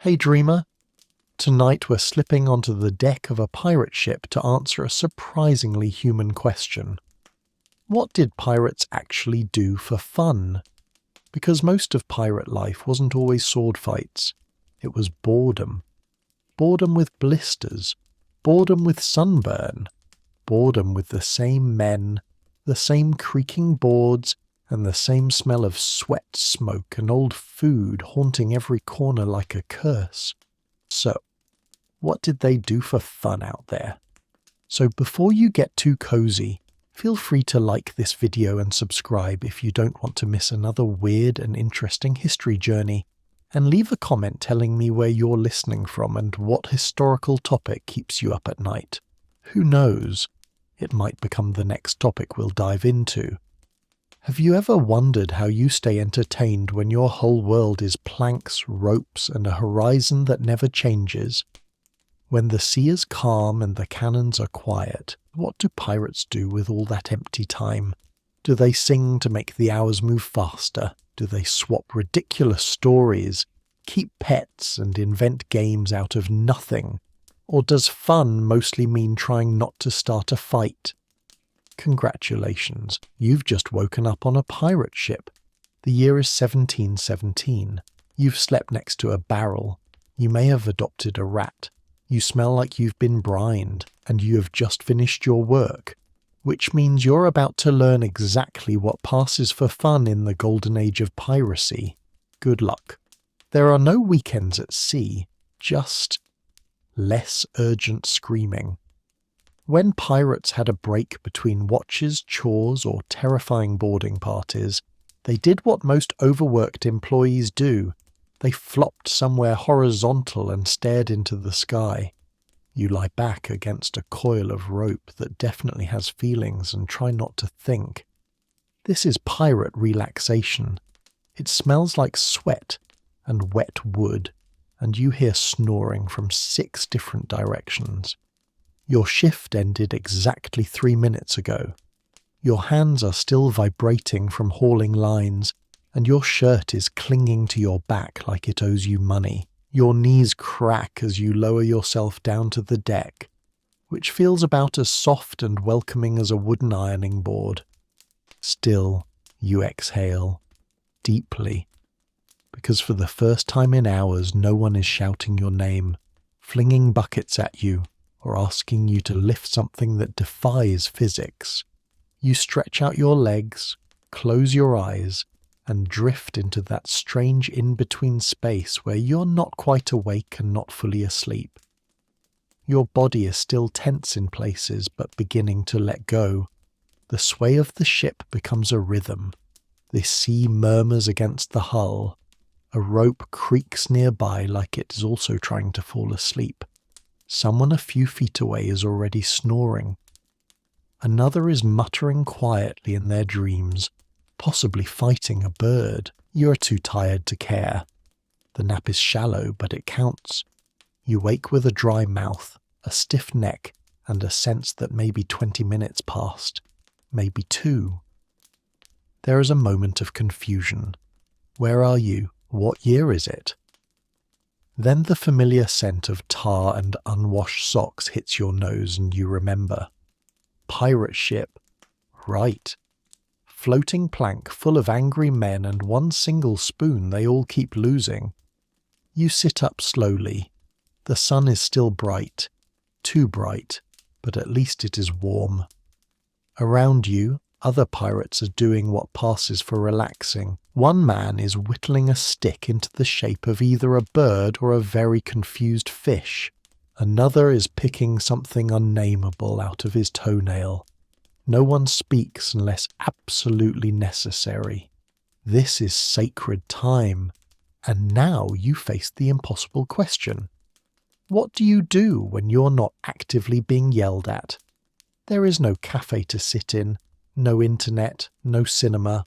Hey dreamer, tonight we're slipping onto the deck of a pirate ship to answer a surprisingly human question. What did pirates actually do for fun? Because most of pirate life wasn't always sword fights. It was boredom. Boredom with blisters. Boredom with sunburn. Boredom with the same men, the same creaking boards, and the same smell of sweat, smoke, and old food haunting every corner like a curse. So, what did they do for fun out there? So before you get too cozy, feel free to like this video and subscribe if you don't want to miss another weird and interesting history journey, and leave a comment telling me where you're listening from and what historical topic keeps you up at night. Who knows? It might become the next topic we'll dive into. Have you ever wondered how you stay entertained when your whole world is planks, ropes, and a horizon that never changes? When the sea is calm and the cannons are quiet, what do pirates do with all that empty time? Do they sing to make the hours move faster? Do they swap ridiculous stories, keep pets, and invent games out of nothing? Or does fun mostly mean trying not to start a fight? Congratulations, you've just woken up on a pirate ship. The year is 1717. You've slept next to a barrel. You may have adopted a rat. You smell like you've been brined, and you have just finished your work, which means you're about to learn exactly what passes for fun in the golden age of piracy. Good luck. There are no weekends at sea, just less urgent screaming. When pirates had a break between watches, chores, or terrifying boarding parties, they did what most overworked employees do. They flopped somewhere horizontal and stared into the sky. You lie back against a coil of rope that definitely has feelings and try not to think. This is pirate relaxation. It smells like sweat and wet wood, and you hear snoring from 6 different directions. Your shift ended exactly 3 minutes ago. Your hands are still vibrating from hauling lines, and your shirt is clinging to your back like it owes you money. Your knees crack as you lower yourself down to the deck, which feels about as soft and welcoming as a wooden ironing board. Still, you exhale, deeply, because for the first time in hours no one is shouting your name, flinging buckets at you, or asking you to lift something that defies physics. You stretch out your legs, close your eyes, and drift into that strange in-between space where you're not quite awake and not fully asleep. Your body is still tense in places but beginning to let go. The sway of the ship becomes a rhythm. The sea murmurs against the hull. A rope creaks nearby like it is also trying to fall asleep. Someone a few feet away is already snoring. Another is muttering quietly in their dreams, possibly fighting a bird. You are too tired to care. The nap is shallow, but it counts. You wake with a dry mouth, a stiff neck, and a sense that maybe 20 minutes passed, maybe 2. There is a moment of confusion. Where are you? What year is it? Then the familiar scent of tar and unwashed socks hits your nose and you remember. Pirate ship. Right. Floating plank full of angry men and one single spoon they all keep losing. You sit up slowly. The sun is still bright. Too bright, but at least it is warm. Around you, other pirates are doing what passes for relaxing. One man is whittling a stick into the shape of either a bird or a very confused fish. Another is picking something unnameable out of his toenail. No one speaks unless absolutely necessary. This is sacred time. And now you face the impossible question. What do you do when you're not actively being yelled at? There is no cafe to sit in, no internet, no cinema.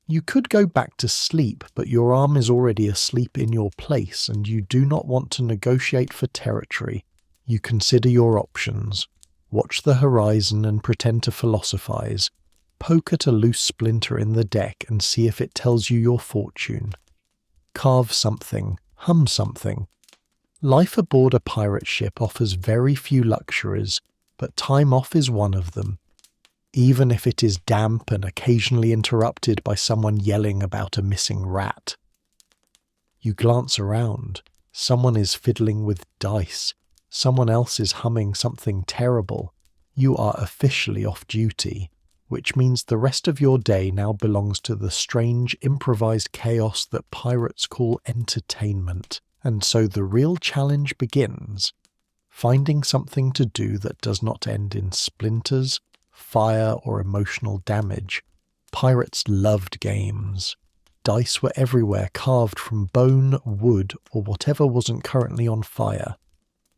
You could go back to sleep, but your arm is already asleep in your place and you do not want to negotiate for territory. You consider your options. Watch the horizon and pretend to philosophize. Poke at a loose splinter in the deck and see if it tells you your fortune. Carve something, Hum something. Life aboard a pirate ship offers very few luxuries, but time off is one of them. Even if it is damp and occasionally interrupted by someone yelling about a missing rat. You glance around. Someone is fiddling with dice. Someone else is humming something terrible. You are officially off duty, which means the rest of your day now belongs to the strange improvised chaos that pirates call entertainment. And so the real challenge begins. Finding something to do that does not end in splinters, fire, or emotional damage. Pirates loved games. Dice were everywhere, carved from bone, wood, or whatever wasn't currently on fire.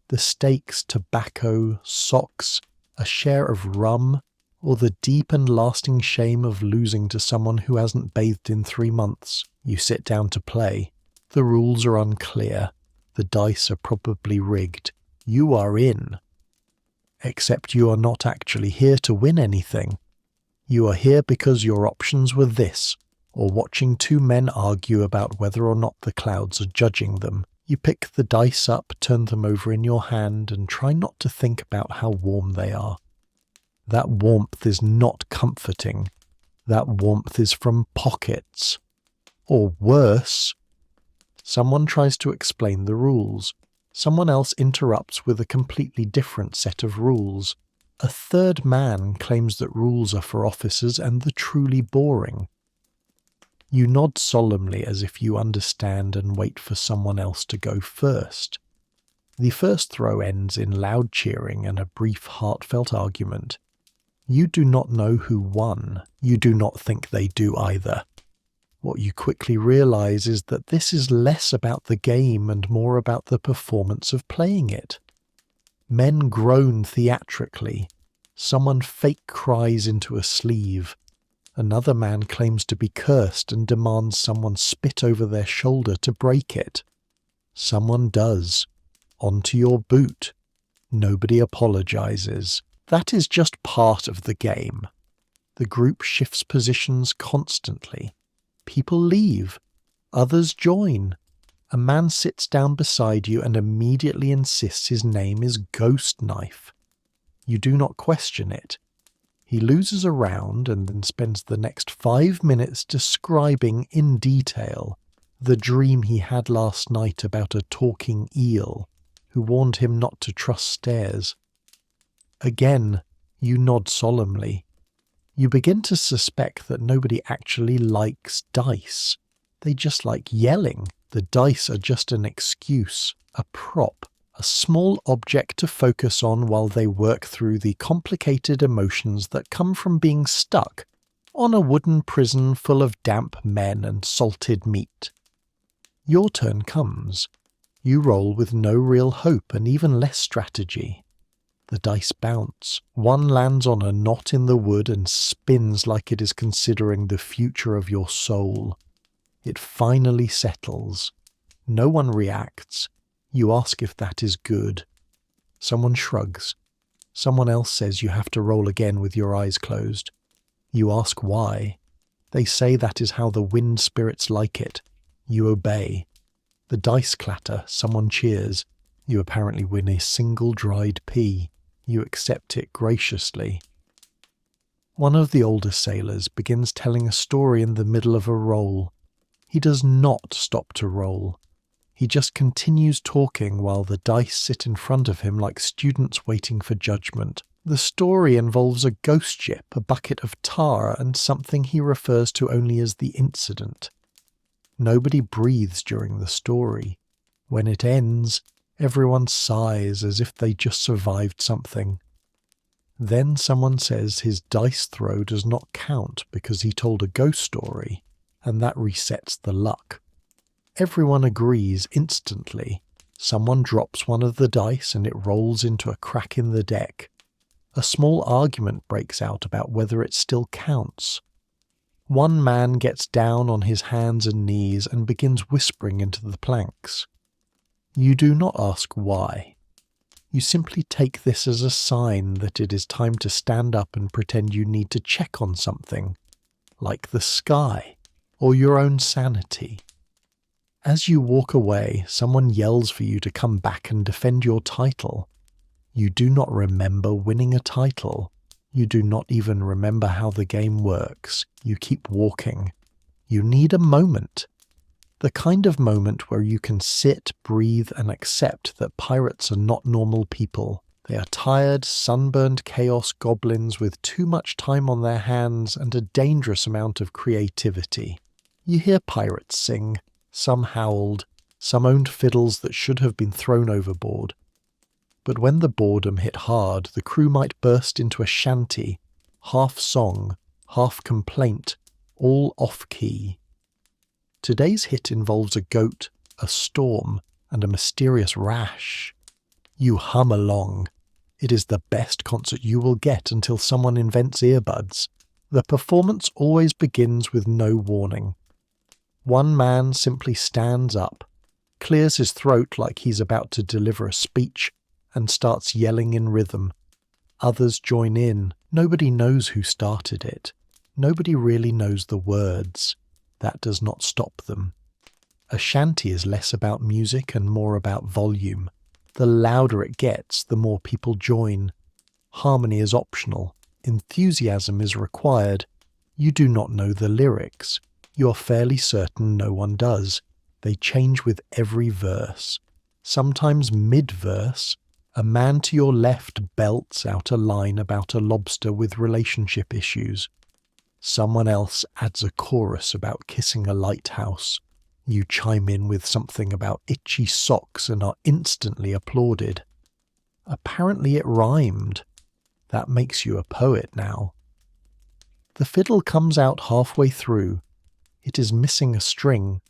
The stakes, tobacco, socks, a share of rum, or the deep and lasting shame of losing to someone who hasn't bathed in 3 months. You sit down to play. The rules are unclear. The dice are probably rigged. You are in. Except you are not actually here to win anything. You are here because your options were this, or watching 2 men argue about whether or not the clouds are judging them. You pick the dice up, turn them over in your hand, and try not to think about how warm they are. That warmth is not comforting. That warmth is from pockets. Or worse. Someone tries to explain the rules. Someone else interrupts with a completely different set of rules. A third man claims that rules are for officers and the truly boring. You nod solemnly as if you understand and wait for someone else to go first. The first throw ends in loud cheering and a brief heartfelt argument. You do not know who won. You do not think they do either. What you quickly realize is that this is less about the game and more about the performance of playing it. Men groan theatrically. Someone fake cries into a sleeve. Another man claims to be cursed and demands someone spit over their shoulder to break it. Someone does. Onto your boot. Nobody apologizes. That is just part of the game. The group shifts positions constantly. People leave. Others join. A man sits down beside you and immediately insists his name is Ghost Knife. You do not question it. He loses a round and then spends the next 5 minutes describing in detail the dream he had last night about a talking eel who warned him not to trust stairs. Again, you nod solemnly. You begin to suspect that nobody actually likes dice. They just like yelling. The dice are just an excuse, a prop. A small object to focus on while they work through the complicated emotions that come from being stuck on a wooden prison full of damp men and salted meat. Your turn comes. You roll with no real hope and even less strategy. The dice bounce. One lands on a knot in the wood and spins like it is considering the future of your soul. It finally settles. No one reacts. You ask if that is good. Someone shrugs. Someone else says you have to roll again with your eyes closed. You ask why. They say that is how the wind spirits like it. You obey. The dice clatter. Someone cheers. You apparently win a single dried pea. You accept it graciously. One of the older sailors begins telling a story in the middle of a roll. He does not stop to roll. He just continues talking while the dice sit in front of him like students waiting for judgment. The story involves a ghost ship, a bucket of tar, and something he refers to only as the incident. Nobody breathes during the story. When it ends, everyone sighs as if they just survived something. Then someone says his dice throw does not count because he told a ghost story, and that resets the luck. Everyone agrees instantly. Someone drops one of the dice and it rolls into a crack in the deck. A small argument breaks out about whether it still counts. One man gets down on his hands and knees and begins whispering into the planks. You do not ask why. You simply take this as a sign that it is time to stand up and pretend you need to check on something, like the sky or your own sanity. As you walk away, someone yells for you to come back and defend your title. You do not remember winning a title. You do not even remember how the game works. You keep walking. You need a moment. The kind of moment where you can sit, breathe, and accept that pirates are not normal people. They are tired, sunburned chaos goblins with too much time on their hands and a dangerous amount of creativity. You hear pirates sing. Some howled. Some owned fiddles that should have been thrown overboard. But when the boredom hit hard, the crew might burst into a shanty, half song, half complaint, all off-key. Today's hit involves a goat, a storm, and a mysterious rash. You hum along. It is the best concert you will get until someone invents earbuds. The performance always begins with no warning. One man simply stands up, clears his throat like he's about to deliver a speech, and starts yelling in rhythm. Others join in. Nobody knows who started it. Nobody really knows the words. That does not stop them. A shanty is less about music and more about volume. The louder it gets, the more people join. Harmony is optional. Enthusiasm is required. You do not know the lyrics. You're fairly certain no one does. They change with every verse. Sometimes mid-verse, a man to your left belts out a line about a lobster with relationship issues. Someone else adds a chorus about kissing a lighthouse. You chime in with something about itchy socks and are instantly applauded. Apparently it rhymed. That makes you a poet now. The fiddle comes out halfway through. It is missing a string,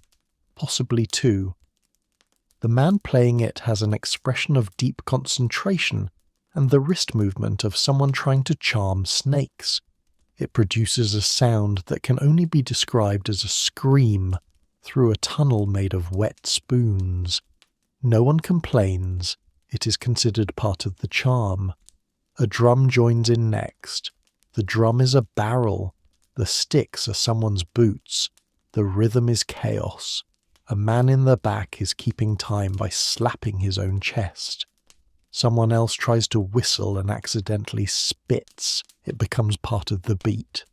possibly two. The man playing it has an expression of deep concentration and the wrist movement of someone trying to charm snakes. It produces a sound that can only be described as a scream through a tunnel made of wet spoons. No one complains. It is considered part of the charm. A drum joins in next. The drum is a barrel. The sticks are someone's boots. The rhythm is chaos. A man in the back is keeping time by slapping his own chest. Someone else tries to whistle and accidentally spits. It becomes part of the beat.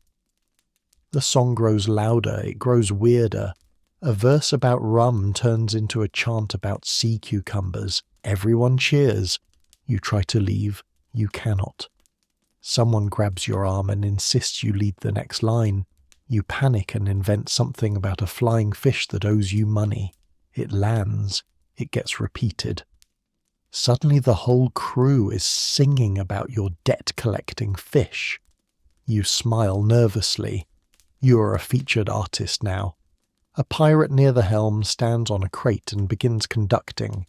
The song grows louder, it grows weirder. A verse about rum turns into a chant about sea cucumbers. Everyone cheers. You try to leave, you cannot. Someone grabs your arm and insists you lead the next line. You panic and invent something about a flying fish that owes you money. It lands. It gets repeated. Suddenly the whole crew is singing about your debt-collecting fish. You smile nervously. You are a featured artist now. A pirate near the helm stands on a crate and begins conducting.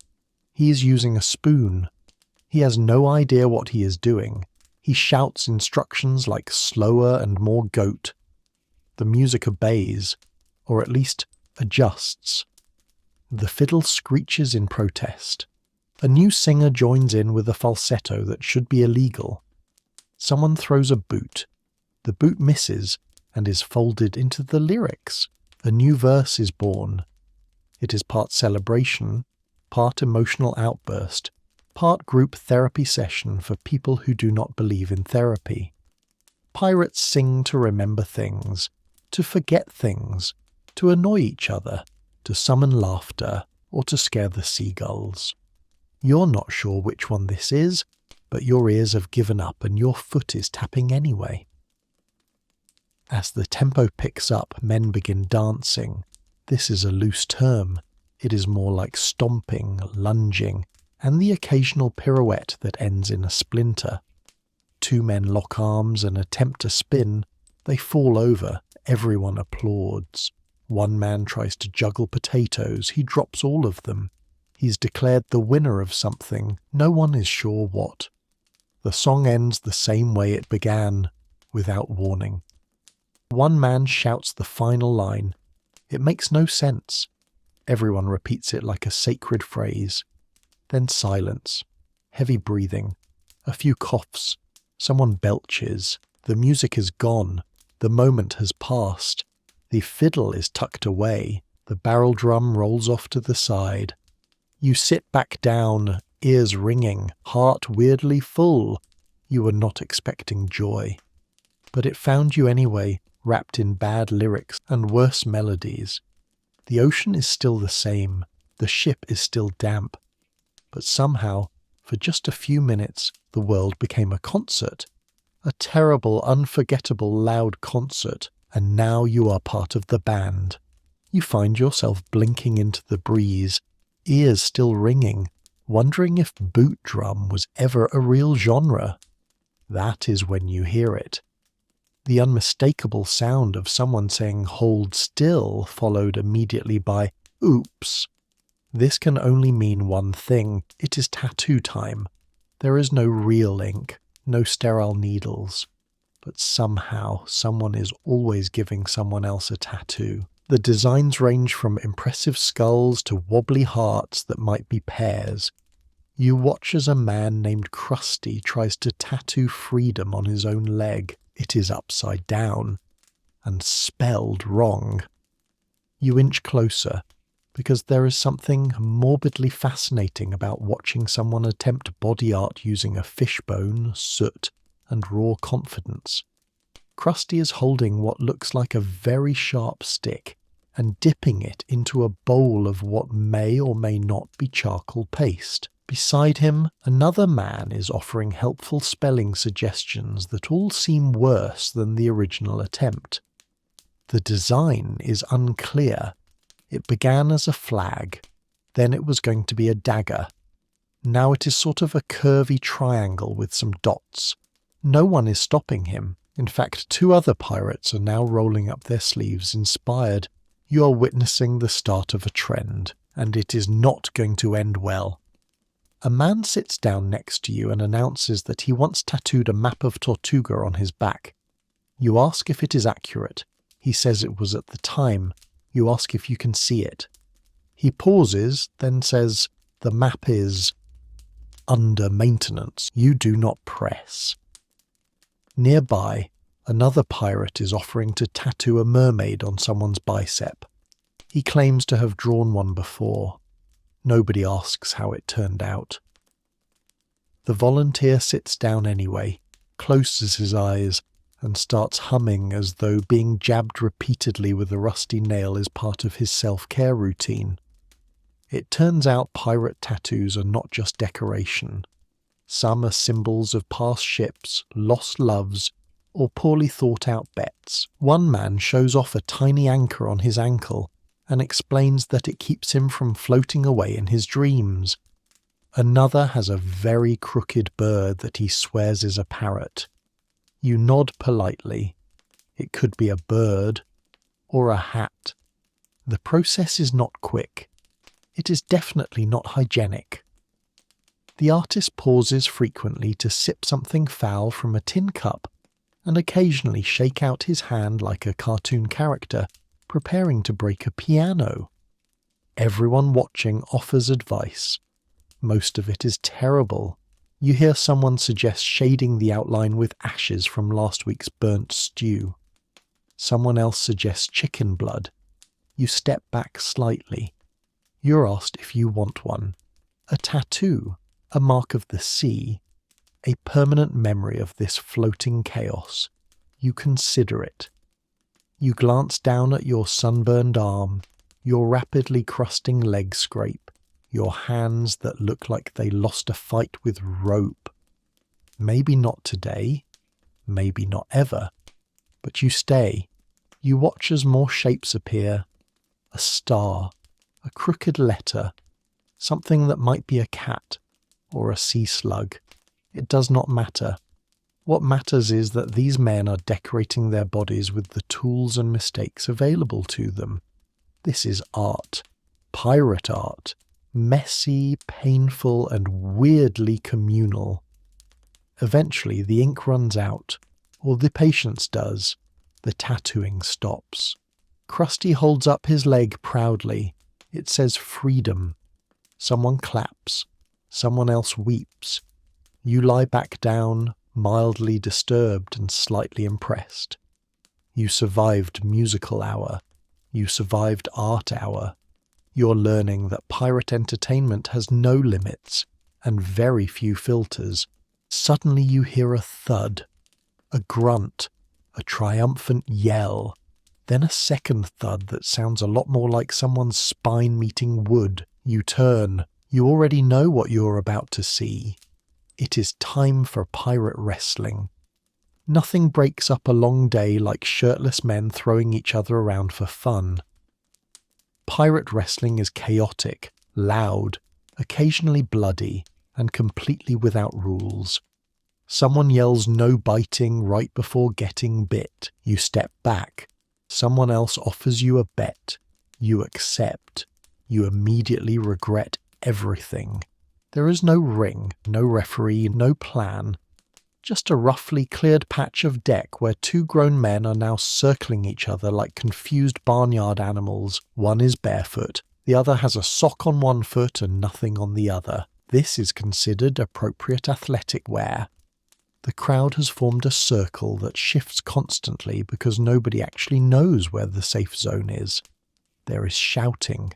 He is using a spoon. He has no idea what he is doing. He shouts instructions like slower and more goat. The music obeys, or at least adjusts. The fiddle screeches in protest. A new singer joins in with a falsetto that should be illegal. Someone throws a boot. The boot misses and is folded into the lyrics. A new verse is born. It is part celebration, part emotional outburst, part group therapy session for people who do not believe in therapy. Pirates sing to remember things, to forget things, to annoy each other, to summon laughter, or to scare the seagulls. You're not sure which one this is, but your ears have given up and your foot is tapping anyway. As the tempo picks up, men begin dancing. This is a loose term. It is more like stomping, lunging, and the occasional pirouette that ends in a splinter. Two men lock arms and attempt to spin. They fall over. Everyone applauds. One man tries to juggle potatoes. He drops all of them. He's declared the winner of something. No one is sure what. The song ends the same way it began, without warning. One man shouts the final line. It makes no sense. Everyone repeats it like a sacred phrase. Then silence. Heavy breathing. A few coughs. Someone belches. The music is gone. The moment has passed. The fiddle is tucked away. The barrel drum rolls off to the side. You sit back down, ears ringing, heart weirdly full. You were not expecting joy. But it found you anyway, wrapped in bad lyrics and worse melodies. The ocean is still the same. The ship is still damp. But somehow, for just a few minutes, the world became a concert. A terrible, unforgettable, loud concert. And now you are part of the band. You find yourself blinking into the breeze, ears still ringing, wondering if boot drum was ever a real genre. That is when you hear it. The unmistakable sound of someone saying "hold still" followed immediately by "oops." This can only mean one thing. It is tattoo time. There is no real ink, no sterile needles. But somehow someone is always giving someone else a tattoo. The designs range from impressive skulls to wobbly hearts that might be pears. You watch as a man named Krusty tries to tattoo freedom on his own leg. It is upside down and spelled wrong. You inch closer because there is something morbidly fascinating about watching someone attempt body art using a fishbone, soot, and raw confidence. Krusty is holding what looks like a very sharp stick and dipping it into a bowl of what may or may not be charcoal paste. Beside him, another man is offering helpful spelling suggestions that all seem worse than the original attempt. The design is unclear. It began as a flag, then it was going to be a dagger. Now it is sort of a curvy triangle with some dots. No one is stopping him. In fact, 2 other pirates are now rolling up their sleeves inspired. You are witnessing the start of a trend, and it is not going to end well. A man sits down next to you and announces that he once tattooed a map of Tortuga on his back. You ask if it is accurate. He says it was at the time. You ask if you can see it. He pauses, then says, "The map is under maintenance. You do not press." Nearby, another pirate is offering to tattoo a mermaid on someone's bicep. He claims to have drawn one before. Nobody asks how it turned out. The volunteer sits down anyway, closes his eyes, and starts humming as though being jabbed repeatedly with a rusty nail is part of his self-care routine. It turns out pirate tattoos are not just decoration. Some are symbols of past ships, lost loves, or poorly thought out bets. One man shows off a tiny anchor on his ankle and explains that it keeps him from floating away in his dreams. Another has a very crooked bird that he swears is a parrot. You nod politely. It could be a bird or a hat. The process is not quick. It is definitely not hygienic. The artist pauses frequently to sip something foul from a tin cup and occasionally shake out his hand like a cartoon character preparing to break a piano. Everyone watching offers advice. Most of it is terrible. You hear someone suggest shading the outline with ashes from last week's burnt stew. Someone else suggests chicken blood. You step back slightly. You're asked if you want one. A tattoo, a mark of the sea, a permanent memory of this floating chaos. You consider it. You glance down at your sunburned arm, your rapidly crusting leg scrape, your hands that look like they lost a fight with rope. Maybe not today, maybe not ever, but you stay. You watch as more shapes appear. A star, a crooked letter, something that might be a cat or a sea slug. It does not matter. What matters is that these men are decorating their bodies with the tools and mistakes available to them. This is art, pirate art, messy, painful, and weirdly communal. Eventually the ink runs out, or the patience does. The tattooing stops. Krusty holds up his leg proudly. It says freedom. Someone claps. Someone else weeps. You lie back down, mildly disturbed and slightly impressed. You survived musical hour. You survived art hour. You're learning that pirate entertainment has no limits and very few filters. Suddenly you hear a thud, a grunt, a triumphant yell, then a second thud that sounds a lot more like someone's spine meeting wood. You turn. You already know what you're about to see. It is time for pirate wrestling. Nothing breaks up a long day like shirtless men throwing each other around for fun. Pirate wrestling is chaotic, loud, occasionally bloody, and completely without rules. Someone yells no biting right before getting bit. You step back. Someone else offers you a bet. You accept. You immediately regret everything. There is no ring, no referee, no plan. Just a roughly cleared patch of deck where two grown men are now circling each other like confused barnyard animals. One is barefoot, the other has a sock on one foot and nothing on the other. This is considered appropriate athletic wear. The crowd has formed a circle that shifts constantly because nobody actually knows where the safe zone is. There is shouting.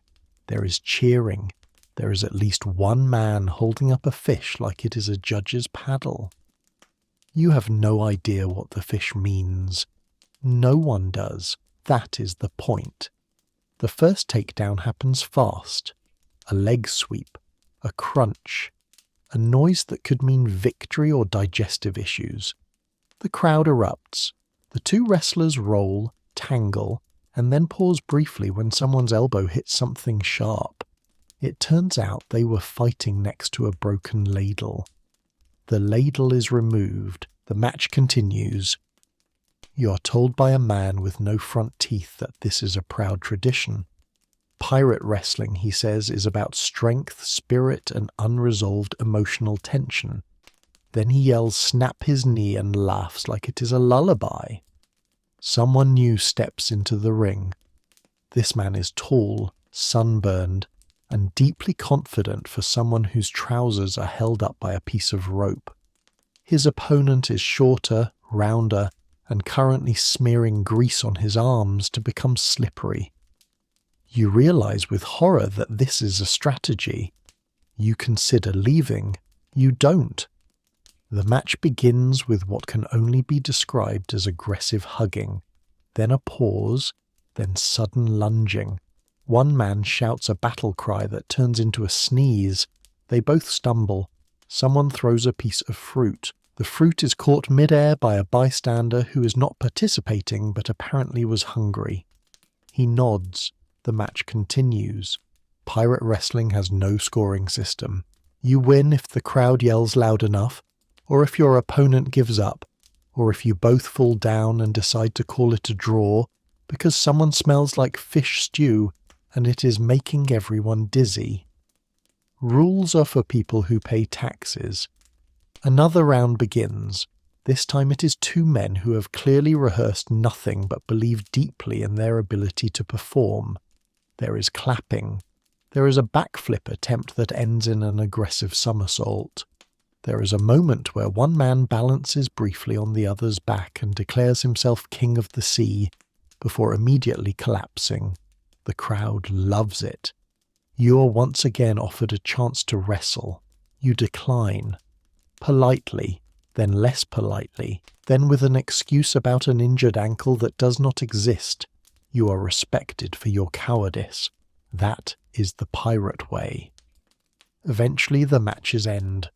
There is cheering. There is at least one man holding up a fish like it is a judge's paddle. You have no idea what the fish means. No one does. That is the point. The first takedown happens fast. A leg sweep. A crunch. A noise that could mean victory or digestive issues. The crowd erupts. The two wrestlers roll, tangle, and then pause briefly when someone's elbow hits something sharp. It turns out they were fighting next to a broken ladle. The ladle is removed. The match continues. You are told by a man with no front teeth that this is a proud tradition. Pirate wrestling, he says, is about strength, spirit, and unresolved emotional tension. Then he yells, "Snap his knee," and laughs like it is a lullaby. Someone new steps into the ring. This man is tall, sunburned, and deeply confident for someone whose trousers are held up by a piece of rope. His opponent is shorter, rounder, and currently smearing grease on his arms to become slippery. You realize with horror that this is a strategy. You consider leaving. You don't. The match begins with what can only be described as aggressive hugging, then a pause, then sudden lunging. One man shouts a battle cry that turns into a sneeze. They both stumble. Someone throws a piece of fruit. The fruit is caught mid-air by a bystander who is not participating but apparently was hungry. He nods. The match continues. Pirate wrestling has no scoring system. You win if the crowd yells loud enough, or if your opponent gives up, or if you both fall down and decide to call it a draw because someone smells like fish stew and it is making everyone dizzy. Rules are for people who pay taxes. Another round begins. This time it is two men who have clearly rehearsed nothing but believe deeply in their ability to perform. There is clapping. There is a backflip attempt that ends in an aggressive somersault. There is a moment where one man balances briefly on the other's back and declares himself king of the sea, before immediately collapsing. The crowd loves it. You are once again offered a chance to wrestle. You decline. Politely, then less politely, then with an excuse about an injured ankle that does not exist. You are respected for your cowardice. That is the pirate way. Eventually the matches end.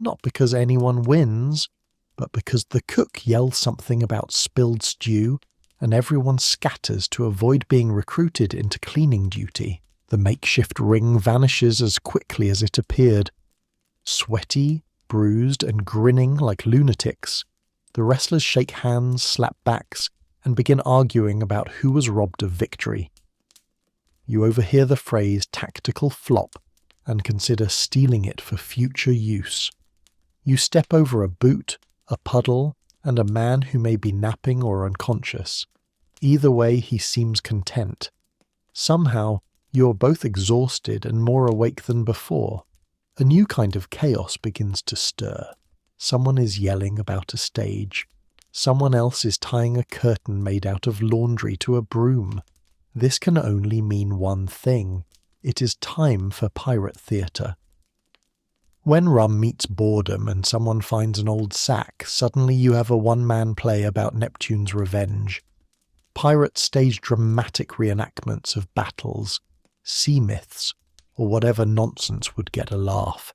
Not because anyone wins, but because the cook yells something about spilled stew, and everyone scatters to avoid being recruited into cleaning duty. The makeshift ring vanishes as quickly as it appeared. Sweaty, bruised, and grinning like lunatics, the wrestlers shake hands, slap backs, and begin arguing about who was robbed of victory. You overhear the phrase "tactical flop" and consider stealing it for future use. You step over a boot, a puddle, and a man who may be napping or unconscious. Either way, he seems content. Somehow, you are both exhausted and more awake than before. A new kind of chaos begins to stir. Someone is yelling about a stage. Someone else is tying a curtain made out of laundry to a broom. This can only mean one thing. It is time for pirate theatre. When rum meets boredom and someone finds an old sack, suddenly you have a one-man play about Neptune's revenge. Pirates stage dramatic reenactments of battles, sea myths, or whatever nonsense would get a laugh.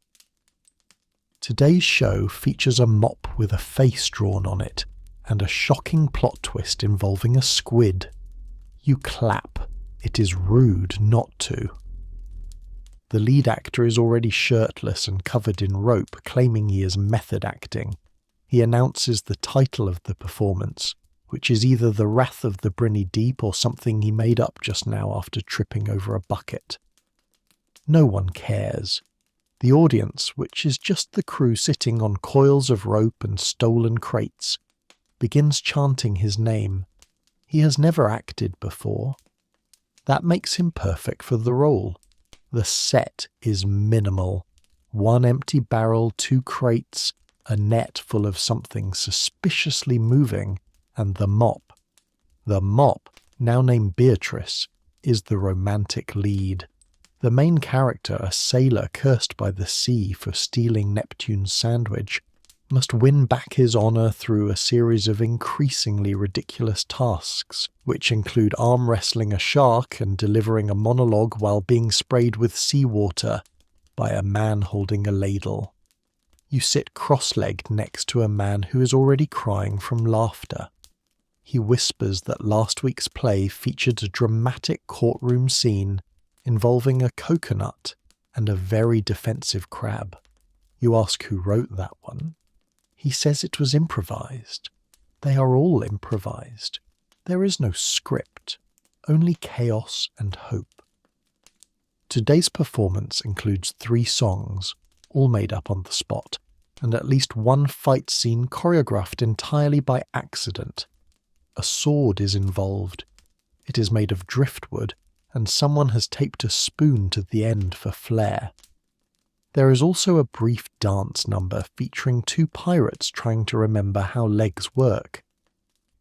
Today's show features a mop with a face drawn on it, and a shocking plot twist involving a squid. You clap. It is rude not to. The lead actor is already shirtless and covered in rope, claiming he is method acting. He announces the title of the performance, which is either The Wrath of the Briny Deep or something he made up just now after tripping over a bucket. No one cares. The audience, which is just the crew sitting on coils of rope and stolen crates, begins chanting his name. He has never acted before. That makes him perfect for the role. The set is minimal. One empty barrel, 2 crates, a net full of something suspiciously moving, and the mop. The mop, now named Beatrice, is the romantic lead. The main character, a sailor cursed by the sea for stealing Neptune's sandwich, must win back his honour through a series of increasingly ridiculous tasks, which include arm wrestling a shark and delivering a monologue while being sprayed with seawater by a man holding a ladle. You sit cross-legged next to a man who is already crying from laughter. He whispers that last week's play featured a dramatic courtroom scene involving a coconut and a very defensive crab. You ask who wrote that one. He says it was improvised. They are all improvised. There is no script, only chaos and hope. Today's performance includes 3 songs, all made up on the spot, and at least one fight scene choreographed entirely by accident. A sword is involved. It is made of driftwood, and someone has taped a spoon to the end for flair. There is also a brief dance number featuring 2 pirates trying to remember how legs work.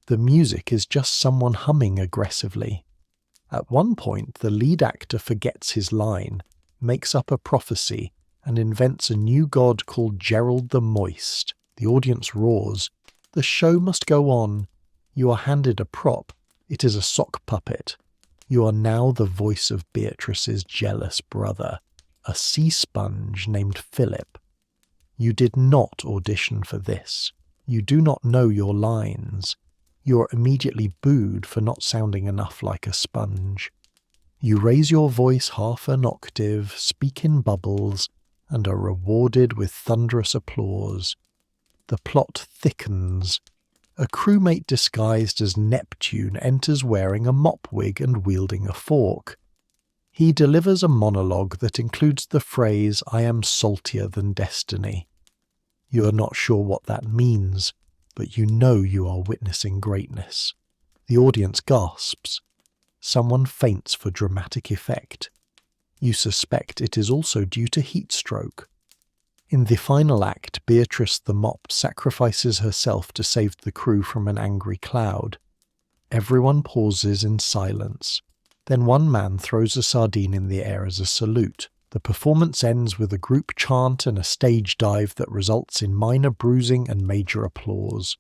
The music is just someone humming aggressively. At one point, the lead actor forgets his line, makes up a prophecy, and invents a new god called Gerald the Moist. The audience roars. The show must go on. You are handed a prop. It is a sock puppet. You are now the voice of Beatrice's jealous brother, a sea sponge named Philip. You did not audition for this. You do not know your lines. You are immediately booed for not sounding enough like a sponge. You raise your voice half an octave, speak in bubbles, and are rewarded with thunderous applause. The plot thickens. A crewmate disguised as Neptune enters wearing a mop wig and wielding a fork. He delivers a monologue that includes the phrase, "I am saltier than destiny." You are not sure what that means, but you know you are witnessing greatness. The audience gasps. Someone faints for dramatic effect. You suspect it is also due to heat stroke. In the final act, Beatrice the Mop sacrifices herself to save the crew from an angry cloud. Everyone pauses in silence. Then one man throws a sardine in the air as a salute. The performance ends with a group chant and a stage dive that results in minor bruising and major applause.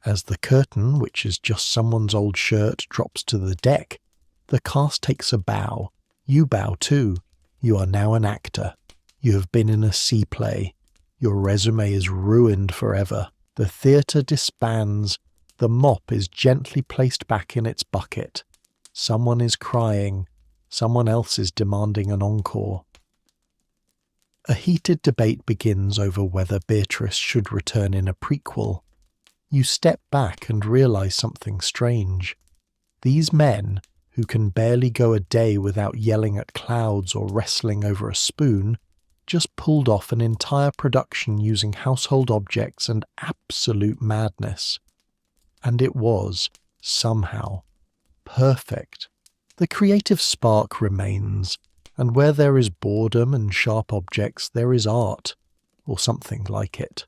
As the curtain, which is just someone's old shirt, drops to the deck, the cast takes a bow. You bow too. You are now an actor. You have been in a sea play. Your resume is ruined forever. The theatre disbands. The mop is gently placed back in its bucket. Someone is crying. Someone else is demanding an encore. A heated debate begins over whether Beatrice should return in a prequel. You step back and realize something strange. These men, who can barely go a day without yelling at clouds or wrestling over a spoon, just pulled off an entire production using household objects and absolute madness. And it was, somehow, perfect. The creative spark remains, and where there is boredom and sharp objects, there is art, or something like it.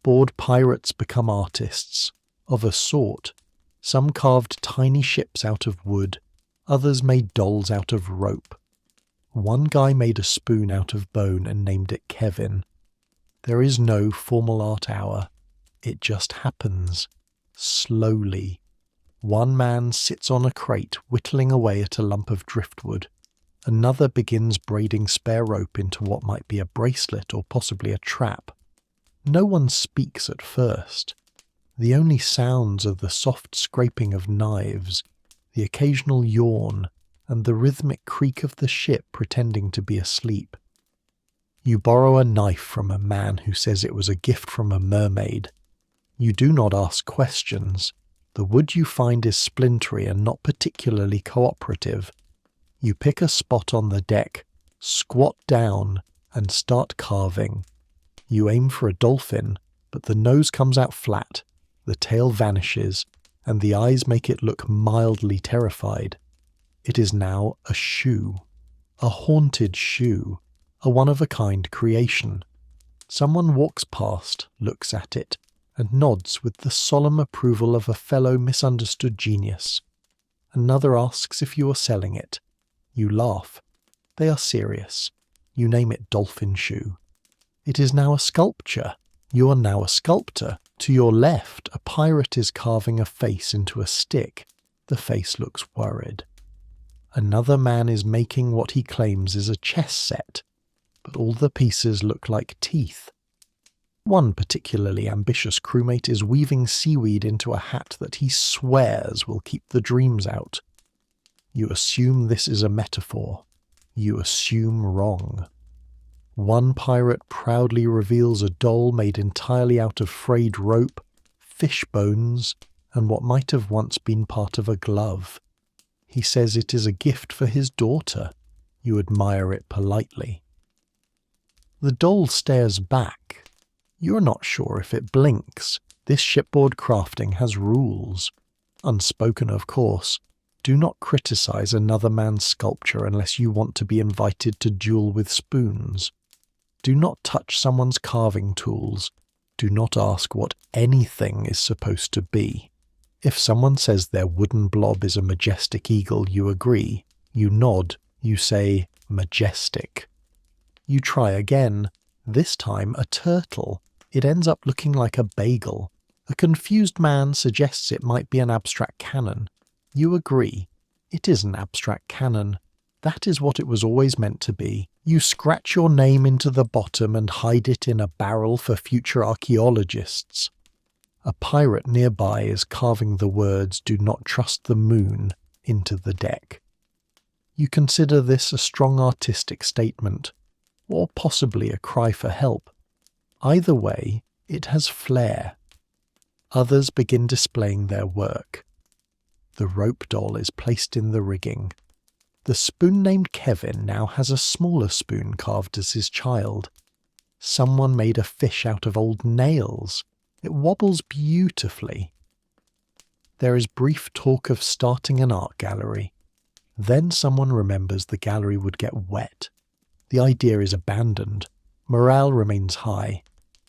Bored pirates become artists, of a sort. Some carved tiny ships out of wood, Others made dolls out of rope. One guy made a spoon out of bone and named it Kevin. There is no formal art hour. It just happens. Slowly. One man sits on a crate whittling away at a lump of driftwood. Another begins braiding spare rope into what might be a bracelet or possibly a trap. No one speaks at first. The only sounds are the soft scraping of knives, the occasional yawn, and the rhythmic creak of the ship pretending to be asleep. You borrow a knife from a man who says it was a gift from a mermaid. You do not ask questions. The wood you find is splintery and not particularly cooperative. You pick a spot on the deck, squat down, and start carving. You aim for a dolphin, but the nose comes out flat, the tail vanishes, and the eyes make it look mildly terrified. It is now a shoe. A haunted shoe. A one-of-a-kind creation. Someone walks past, looks at it, and nods with the solemn approval of a fellow misunderstood genius. Another asks if you are selling it. You laugh. They are serious. You name it Dolphin Shoe. It is now a sculpture. You are now a sculptor. To your left, a pirate is carving a face into a stick. The face looks worried. Another man is making what he claims is a chess set, but all the pieces look like teeth. One particularly ambitious crewmate is weaving seaweed into a hat that he swears will keep the dreams out. You assume this is a metaphor. You assume wrong. One pirate proudly reveals a doll made entirely out of frayed rope, fish bones, and what might have once been part of a glove. He says it is a gift for his daughter. You admire it politely. The doll stares back. You are not sure if it blinks. This shipboard crafting has rules. Unspoken, of course. Do not criticize another man's sculpture unless you want to be invited to duel with spoons. Do not touch someone's carving tools. Do not ask what anything is supposed to be. If someone says their wooden blob is a majestic eagle, you agree. You nod. You say, majestic. You try again. This time a turtle. It ends up looking like a bagel. A confused man suggests it might be an abstract cannon. You agree. It is an abstract cannon. That is what it was always meant to be. You scratch your name into the bottom and hide it in a barrel for future archaeologists. A pirate nearby is carving the words "Do not trust the moon" into the deck. You consider this a strong artistic statement, or possibly a cry for help. Either way, it has flair. Others begin displaying their work. The rope doll is placed in the rigging. The spoon named Kevin now has a smaller spoon carved as his child. Someone made a fish out of old nails. It wobbles beautifully. There is brief talk of starting an art gallery. Then someone remembers the gallery would get wet. The idea is abandoned. Morale remains high.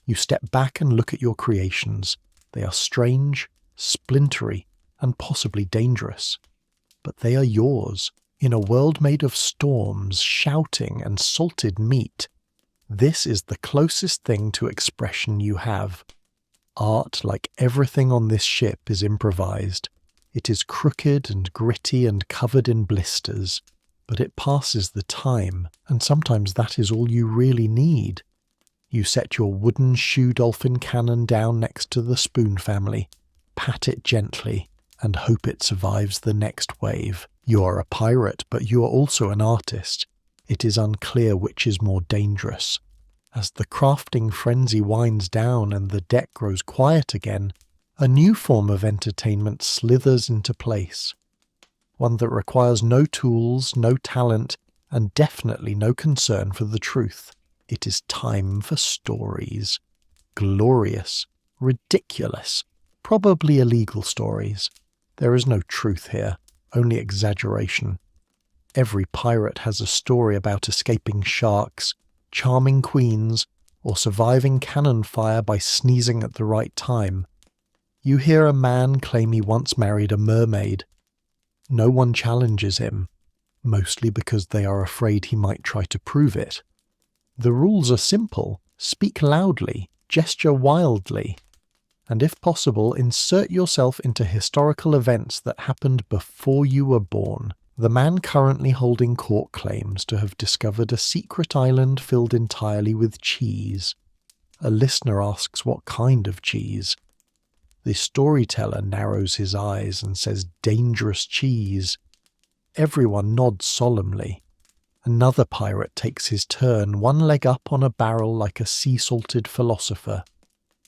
You step back and look at your creations. They are strange, splintery, and possibly dangerous. But they are yours, in a world made of storms, shouting, and salted meat. This is the closest thing to expression you have. Art, like everything on this ship, is improvised. It is crooked and gritty and covered in blisters, but it passes the time, and sometimes that is all you really need. You set your wooden shoe dolphin cannon down next to the spoon family, pat it gently, and hope it survives the next wave. You are a pirate, but you are also an artist. It is unclear which is more dangerous. As the crafting frenzy winds down and the deck grows quiet again, a new form of entertainment slithers into place. One that requires no tools, no talent, and definitely no concern for the truth. It is time for stories. Glorious, ridiculous, probably illegal stories. There is no truth here, only exaggeration. Every pirate has a story about escaping sharks, charming queens, or surviving cannon fire by sneezing at the right time. You hear a man claim he once married a mermaid. No one challenges him, mostly because they are afraid he might try to prove it. The rules are simple: speak loudly, gesture wildly, and if possible, insert yourself into historical events that happened before you were born. The man currently holding court claims to have discovered a secret island filled entirely with cheese. A listener asks what kind of cheese. The storyteller narrows his eyes and says dangerous cheese. Everyone nods solemnly. Another pirate takes his turn, one leg up on a barrel like a sea-salted philosopher.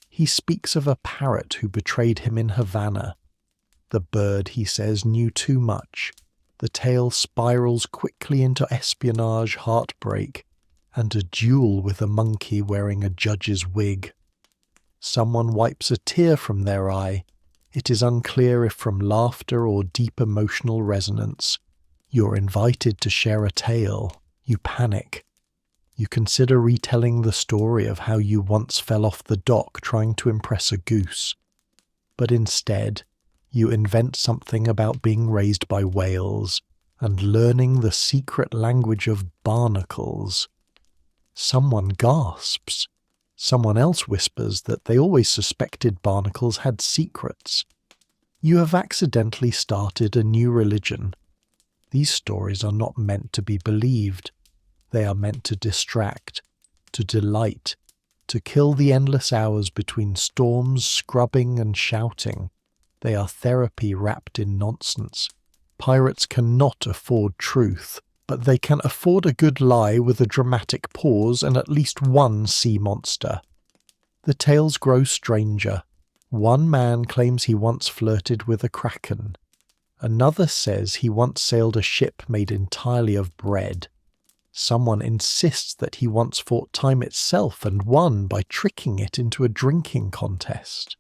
He speaks of a parrot who betrayed him in Havana. The bird, he says, knew too much. The tale spirals quickly into espionage, heartbreak, and a duel with a monkey wearing a judge's wig. Someone wipes a tear from their eye. It is unclear if from laughter or deep emotional resonance. You're invited to share a tale. You panic. You consider retelling the story of how you once fell off the dock trying to impress a goose. But instead, you invent something about being raised by whales and learning the secret language of barnacles. Someone gasps. Someone else whispers that they always suspected barnacles had secrets. You have accidentally started a new religion. These stories are not meant to be believed. They are meant to distract, to delight, to kill the endless hours between storms, scrubbing and shouting. They are therapy wrapped in nonsense. Pirates cannot afford truth, but they can afford a good lie with a dramatic pause and at least one sea monster. The tales grow stranger. One man claims he once flirted with a kraken. Another says he once sailed a ship made entirely of bread. Someone insists that he once fought time itself and won by tricking it into a drinking contest.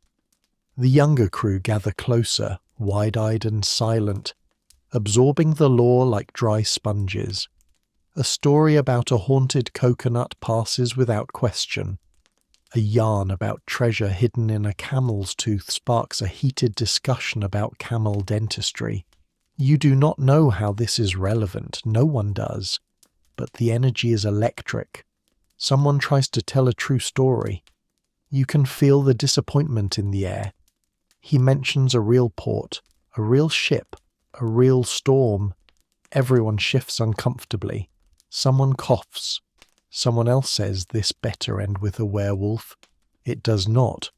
The younger crew gather closer, wide-eyed and silent, absorbing the lore like dry sponges. A story about a haunted coconut passes without question. A yarn about treasure hidden in a camel's tooth sparks a heated discussion about camel dentistry. You do not know how this is relevant, no one does, but the energy is electric. Someone tries to tell a true story. You can feel the disappointment in the air. He mentions a real port, a real ship, a real storm. Everyone shifts uncomfortably. Someone coughs. Someone else says this better end with a werewolf. It does not.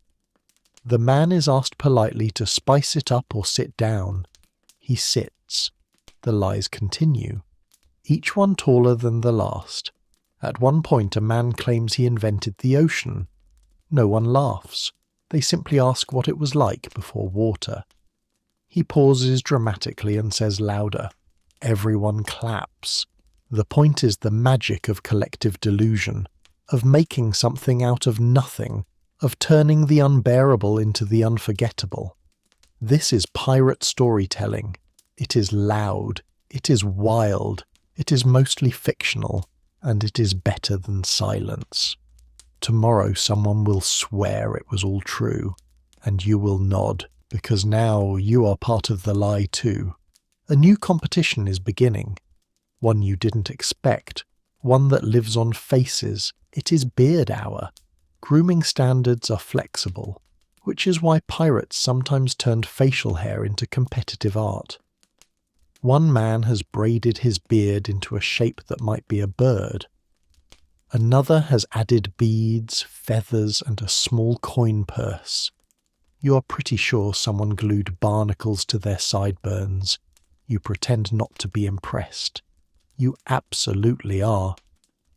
The man is asked politely to spice it up or sit down. He sits. The lies continue. Each one taller than the last. At one point a man claims he invented the ocean. No one laughs. They simply ask what it was like before water. He pauses dramatically and says louder. Everyone claps. The point is the magic of collective delusion, of making something out of nothing, of turning the unbearable into the unforgettable. This is pirate storytelling. It is loud. It is wild. It is mostly fictional, and it is better than silence. Tomorrow someone will swear it was all true, and you will nod, because now you are part of the lie too. A new competition is beginning. One you didn't expect. One that lives on faces. It is beard hour. Grooming standards are flexible, which is why pirates sometimes turned facial hair into competitive art. One man has braided his beard into a shape that might be a bird. Another has added beads, feathers, and a small coin purse. You are pretty sure someone glued barnacles to their sideburns. You pretend not to be impressed. You absolutely are.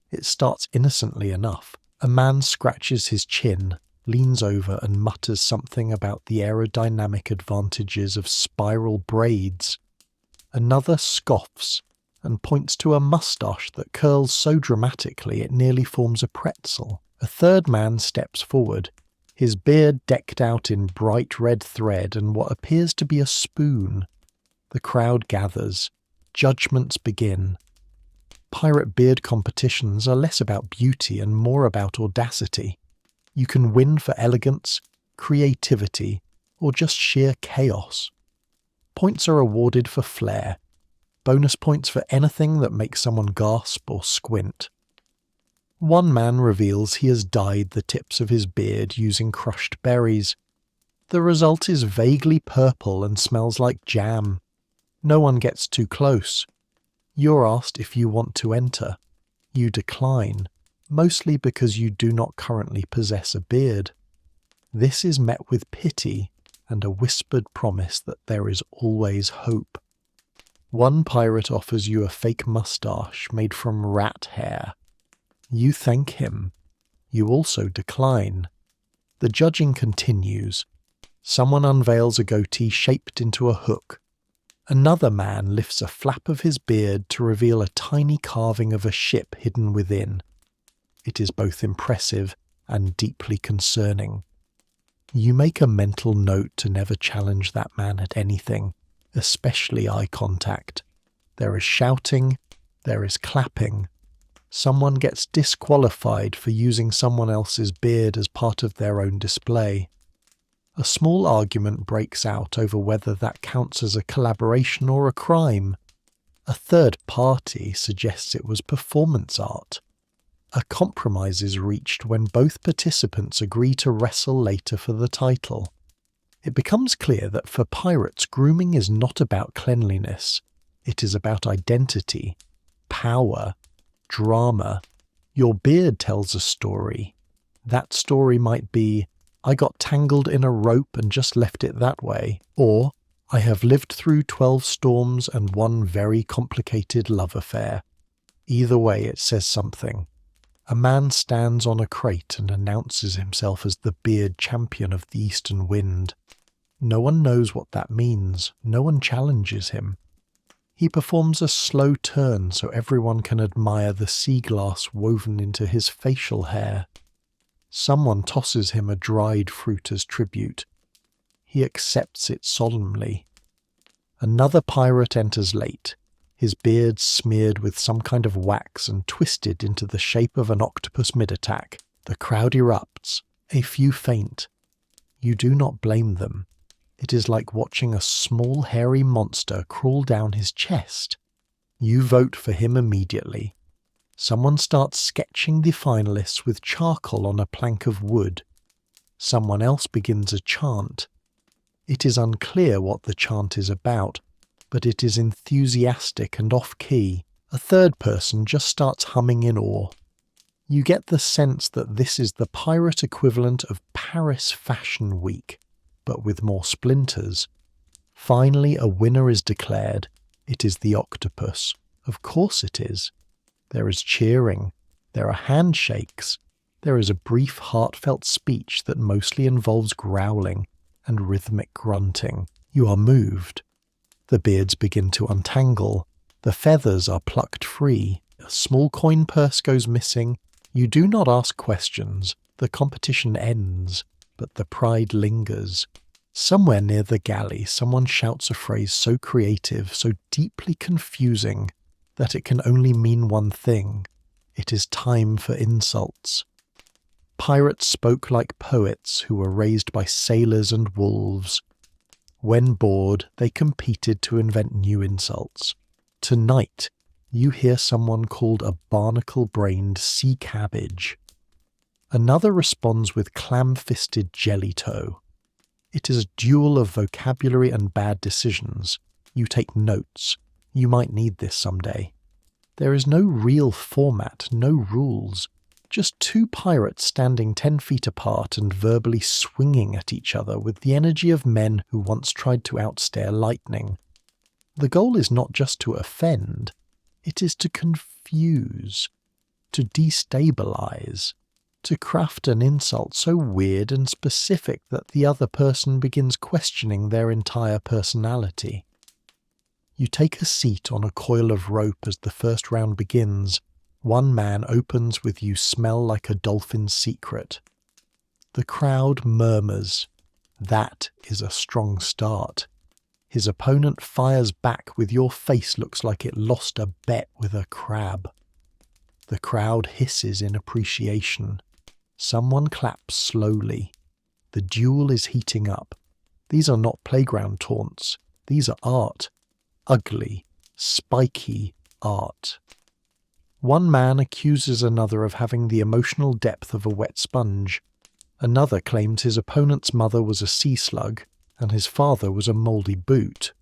It starts innocently enough. A man scratches his chin, leans over and mutters something about the aerodynamic advantages of spiral braids. Another scoffs and points to a moustache that curls so dramatically it nearly forms a pretzel. A third man steps forward, his beard decked out in bright red thread and what appears to be a spoon. The crowd gathers. Judgments begin. Pirate beard competitions are less about beauty and more about audacity. You can win for elegance, creativity, or just sheer chaos. Points are awarded for flair. Bonus points for anything that makes someone gasp or squint. One man reveals he has dyed the tips of his beard using crushed berries. The result is vaguely purple and smells like jam. No one gets too close. You're asked if you want to enter. You decline, mostly because you do not currently possess a beard. This is met with pity and a whispered promise that there is always hope. One pirate offers you a fake mustache made from rat hair. You thank him. You also decline. The judging continues. Someone unveils a goatee shaped into a hook. Another man lifts a flap of his beard to reveal a tiny carving of a ship hidden within. It is both impressive and deeply concerning. You make a mental note to never challenge that man at anything, especially eye contact. There is shouting, there is clapping. Someone gets disqualified for using someone else's beard as part of their own display. A small argument breaks out over whether that counts as a collaboration or a crime. A third party suggests it was performance art. A compromise is reached when both participants agree to wrestle later for the title. It becomes clear that for pirates, grooming is not about cleanliness. It is about identity, power, drama. Your beard tells a story. That story might be, I got tangled in a rope and just left it that way, or I have lived through 12 storms and one very complicated love affair. Either way, it says something. A man stands on a crate and announces himself as the beard champion of the eastern wind. No one knows what that means. No one challenges him. He performs a slow turn so everyone can admire the sea glass woven into his facial hair. Someone tosses him a dried fruit as tribute. He accepts it solemnly. Another pirate enters late, his beard smeared with some kind of wax and twisted into the shape of an octopus mid-attack. The crowd erupts. A few faint. You do not blame them. It is like watching a small hairy monster crawl down his chest. You vote for him immediately. Someone starts sketching the finalists with charcoal on a plank of wood. Someone else begins a chant. It is unclear what the chant is about, but it is enthusiastic and off-key. A third person just starts humming in awe. You get the sense that this is the pirate equivalent of Paris Fashion Week, but with more splinters. Finally, a winner is declared. It is the octopus. Of course it is. There is cheering. There are handshakes. There is a brief, heartfelt speech that mostly involves growling and rhythmic grunting. You are moved. The beards begin to untangle. The feathers are plucked free. A small coin purse goes missing. You do not ask questions. The competition ends, but the pride lingers. Somewhere near the galley, someone shouts a phrase so creative, so deeply confusing, that it can only mean one thing. It is time for insults. Pirates spoke like poets who were raised by sailors and wolves. When bored, they competed to invent new insults. Tonight, you hear someone called a barnacle-brained sea cabbage. Another responds with clam-fisted jelly toe. It is a duel of vocabulary and bad decisions. You take notes. You might need this someday. There is no real format, no rules. Just two pirates standing 10 feet apart and verbally swinging at each other with the energy of men who once tried to outstare lightning. The goal is not just to offend, it is to confuse, to destabilize, to craft an insult so weird and specific that the other person begins questioning their entire personality. You take a seat on a coil of rope as the first round begins. One man opens with "You smell like a dolphin's secret." The crowd murmurs. That is a strong start. His opponent fires back with "Your face looks like it lost a bet with a crab." The crowd hisses in appreciation. Someone claps slowly. The duel is heating up. These are not playground taunts. These are art. Ugly, spiky art. One man accuses another of having the emotional depth of a wet sponge. Another claims his opponent's mother was a sea slug and his father was a mouldy boot.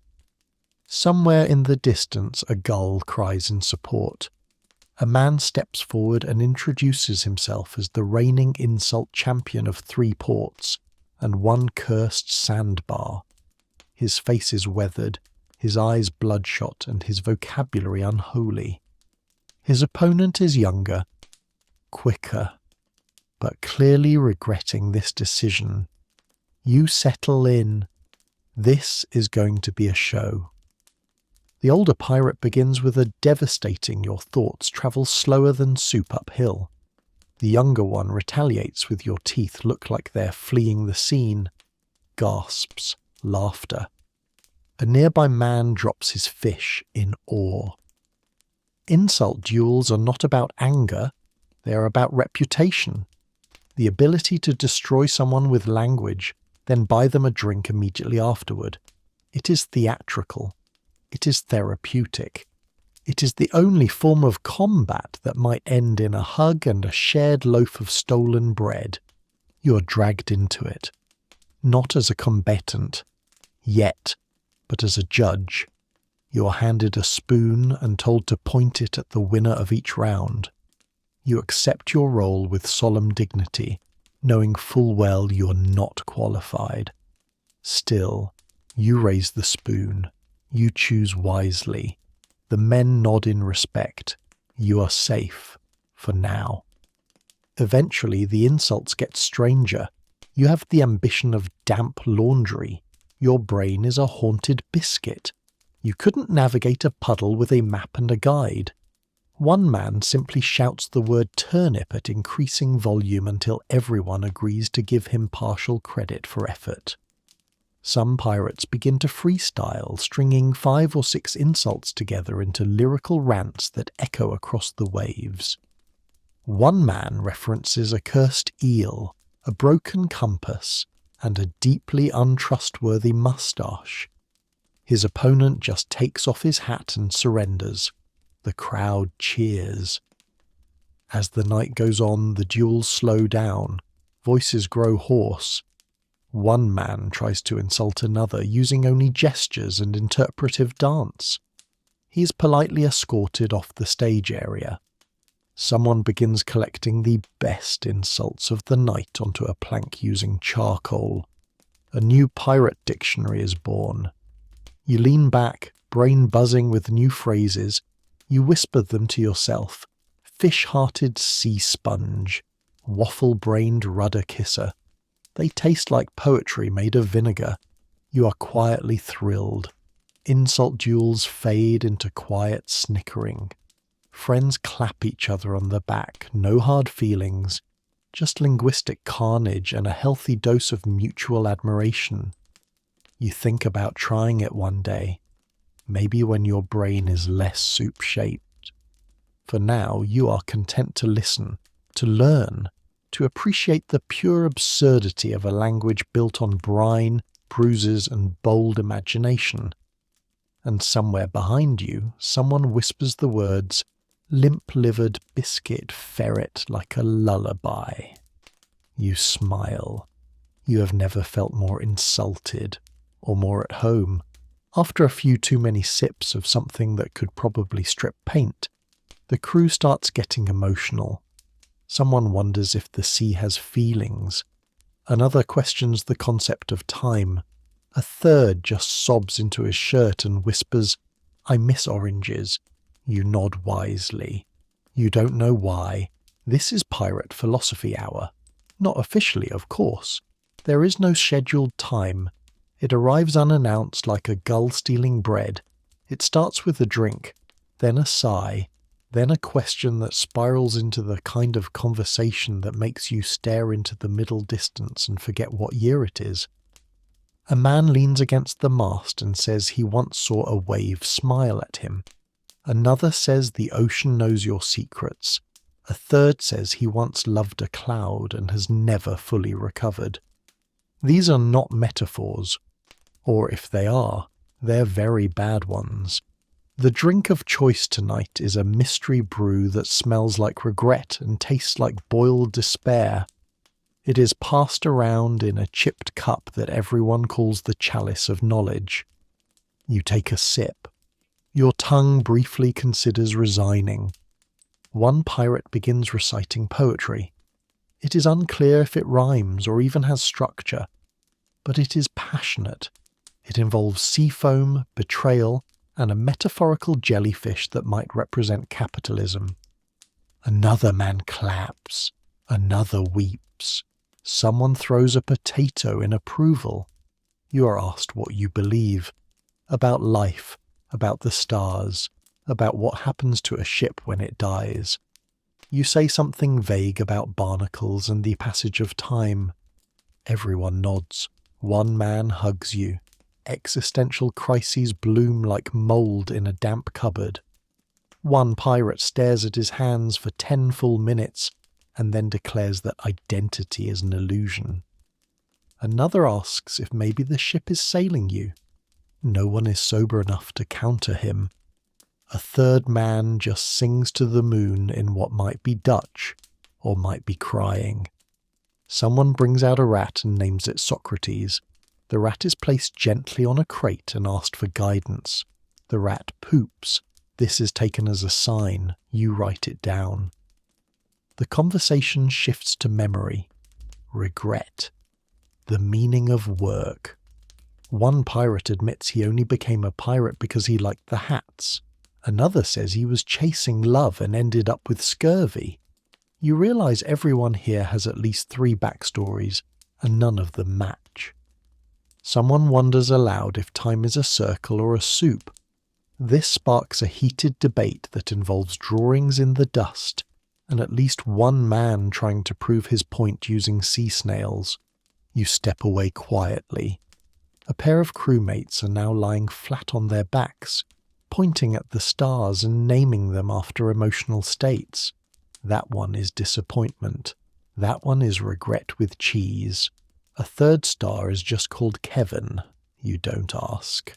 Somewhere in the distance a gull cries in support. A man steps forward and introduces himself as the reigning insult champion of 3 ports and 1 cursed sandbar. His face is weathered, his eyes bloodshot, and his vocabulary unholy. His opponent is younger, quicker, but clearly regretting this decision. You settle in. This is going to be a show. The older pirate begins with a devastating your thoughts travel slower than soup uphill. The younger one retaliates with your teeth look like they're fleeing the scene. Gasps, laughter. A nearby man drops his fish in awe. Insult duels are not about anger, they are about reputation. The ability to destroy someone with language, then buy them a drink immediately afterward. It is theatrical. It is therapeutic. It is the only form of combat that might end in a hug and a shared loaf of stolen bread. You are dragged into it. Not as a combatant, yet, but as a judge. You are handed a spoon and told to point it at the winner of each round. You accept your role with solemn dignity, knowing full well you are not qualified. Still, you raise the spoon. You choose wisely. The men nod in respect. You are safe, for now. Eventually, the insults get stranger. You have the ambition of damp laundry. Your brain is a haunted biscuit. You couldn't navigate a puddle with a map and a guide. One man simply shouts the word turnip at increasing volume until everyone agrees to give him partial credit for effort. Some pirates begin to freestyle, stringing 5 or 6 insults together into lyrical rants that echo across the waves. One man references a cursed eel, a broken compass, and a deeply untrustworthy moustache. His opponent just takes off his hat and surrenders. The crowd cheers. As the night goes on, the duels slow down. Voices grow hoarse. One man tries to insult another using only gestures and interpretive dance. He is politely escorted off the stage area. Someone begins collecting the best insults of the night onto a plank using charcoal. A new pirate dictionary is born. You lean back, brain buzzing with new phrases. You whisper them to yourself. Fish-hearted sea sponge. Waffle-brained rudder kisser. They taste like poetry made of vinegar. You are quietly thrilled. Insult duels fade into quiet snickering. Friends clap each other on the back, no hard feelings, just linguistic carnage and a healthy dose of mutual admiration. You think about trying it one day, maybe when your brain is less soup-shaped. For now, you are content to listen, to learn, to appreciate the pure absurdity of a language built on brine, bruises, and bold imagination. And somewhere behind you, someone whispers the words, limp-livered biscuit ferret like a lullaby. You smile. You have never felt more insulted, or more at home. After a few too many sips of something that could probably strip paint, the crew starts getting emotional. Someone wonders if the sea has feelings. Another questions the concept of time. A third just sobs into his shirt and whispers, "I miss oranges." You nod wisely. You don't know why. This is Pirate Philosophy Hour. Not officially, of course. There is no scheduled time. It arrives unannounced like a gull stealing bread. It starts with a drink, then a sigh, then a question that spirals into the kind of conversation that makes you stare into the middle distance and forget what year it is. A man leans against the mast and says he once saw a wave smile at him. Another says the ocean knows your secrets. A third says he once loved a cloud and has never fully recovered. These are not metaphors. Or if they are, They're very bad ones. The drink of choice tonight is a mystery brew that smells like regret and tastes like boiled despair. It is passed around in a chipped cup that everyone calls the chalice of knowledge. You take a sip. Your tongue briefly considers resigning. One pirate begins reciting poetry. It is unclear if it rhymes or even has structure, but it is passionate. It involves sea foam, betrayal, and a metaphorical jellyfish that might represent capitalism. Another man claps. Another weeps. Someone throws a potato in approval. You are asked what you believe. About life, about the stars, about what happens to a ship when it dies. You say something vague about barnacles and the passage of time. Everyone nods. One man hugs you. Existential crises bloom like mould in a damp cupboard. One pirate stares at his hands for 10 full minutes and then declares that identity is an illusion. Another asks if maybe the ship is sailing you. No one is sober enough to counter him. A third man just sings to the moon in what might be Dutch or might be crying. Someone brings out a rat and names it Socrates. The rat is placed gently on a crate and asked for guidance. The rat poops. This is taken as a sign. You write it down. The conversation shifts to memory. Regret. The meaning of work. One pirate admits he only became a pirate because he liked the hats. Another says he was chasing love and ended up with scurvy. You realize everyone here has at least 3 backstories, and none of them match. Someone wonders aloud if time is a circle or a soup. This sparks a heated debate that involves drawings in the dust, and at least one man trying to prove his point using sea snails. You step away quietly. A pair of crewmates are now lying flat on their backs, pointing at the stars and naming them after emotional states. That one is disappointment. That one is regret with cheese. A third star is just called Kevin. You don't ask.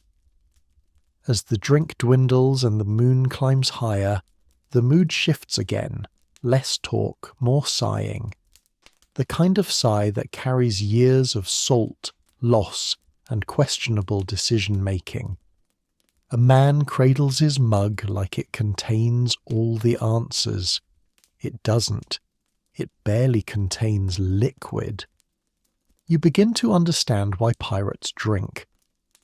As the drink dwindles and the moon climbs higher, the mood shifts again. Less talk, more sighing. The kind of sigh that carries years of salt, loss, and questionable decision-making. A man cradles his mug like it contains all the answers. It doesn't. It barely contains liquid. You begin to understand why pirates drink.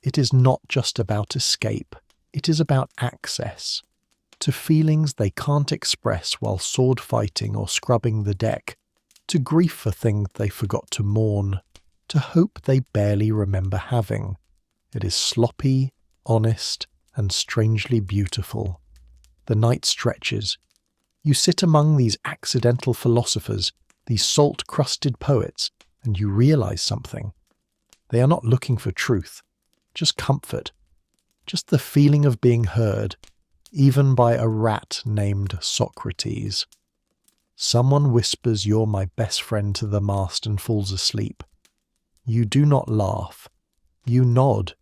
It is not just about escape. It is about access to feelings they can't express while sword fighting or scrubbing the deck, to grief for things they forgot to mourn, to hope they barely remember having. It is sloppy, honest, and strangely beautiful. The night stretches. You sit among these accidental philosophers, these salt-crusted poets, and you realize something. They are not looking for truth, just comfort, just the feeling of being heard, even by a rat named Socrates. Someone whispers "You're my best friend" to the mast and falls asleep. You do not laugh. You nod.